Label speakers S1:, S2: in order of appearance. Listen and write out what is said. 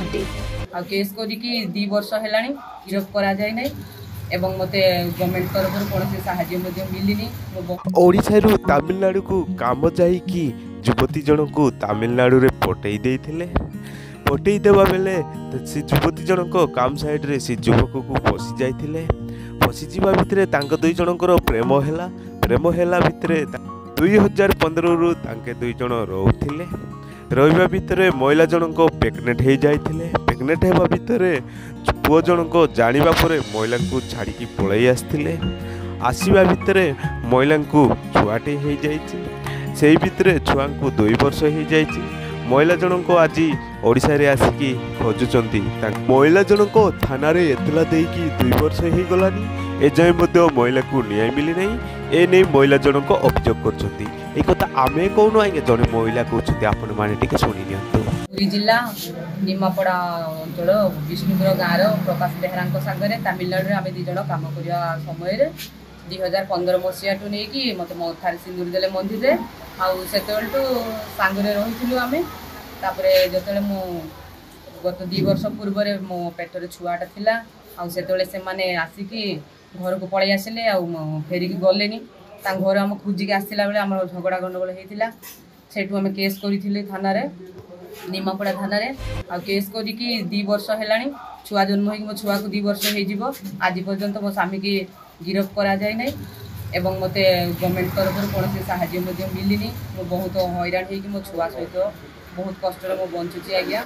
S1: Case करिकी 2 वर्ष हेलानी गिरफ करा जाय नै एवं मते गवर्नमेंट तरफ कौन साहाय्य मिलनी।
S2: ओडिशारू तमिलनाडु को काम जाइकी युवती जन को तमिलनाडु रे पटई देइथिले। पटई देवा बेले से युवती जनक काम साइड रे से युवक को फसी जाइथिले। फसी जीवा भितरे तांक दुई जनकर प्रेम हेला भितरे 2015 रु तांके दुई जन रहउथिले। रहिबा भितरे महिला जनक प्रेग्नेंट हो जाइथिले। प्रेग्नेंट हेबा भितरे पुओ जनक जानिबा परे महिला को छाड़ी पळई आस्थिले। आसीबा भितरे महिला को छुआटे हो जाइछि। सेही भितरे छुआ को 2 वर्ष हो जाइछि। महिला जनक आज ओडिशा रे आसिकी खोजुचंती। महिला जनक थाना रे एतला देकी 2 वर्ष हो गलानी। एजाय मध्य महिला को न्याय मिली नहीं। ए नहीं महिला जनक अभियोग करछंती। ए कथा आमे कोन आगे जने महिला कहउछंती आपण माने टिके सुनि नियंतु।
S1: पुरी जिला निमापड़ा अंचल विष्णुपुर गाँव प्रकाश बेहरा सागर तमिलनाडु रे आमे 2 जण काम करिया समय रे 2015 मसीहा टू नहीं कि मत थारे सिंदूर देले मंदिर रे आउ सेतेल टू सांगरे रहिथिलु आमे। तापरे जतले मो गत 2 वर्ष पूर्व रे मो पेटर छुआटा थिला आउ सेतेले से माने आसिकी घर को पळै आसिले आउ फेरिकी गलेनी। ता घर हम खुजिके आसिला बेले हमर झगड़ा गंडगोल हेतिला। सेठू आमे केस करिथिले थाना रे निमापड़ा थाना रे आ केस करिकी 2 वर्ष हेलानी। छुआ जन्म होई मो छुआ को 2 वर्ष हे जिवो। आज पर्यंत मो स्वामी की गिरफ करा जाय नै एवं मते गवर्नमेंट तरफ कौन साहाय्य मिलनी। मो बहुत हैरान हो मो छुआ सहित बहुत कष्ट मो बंचुची आज्ञा।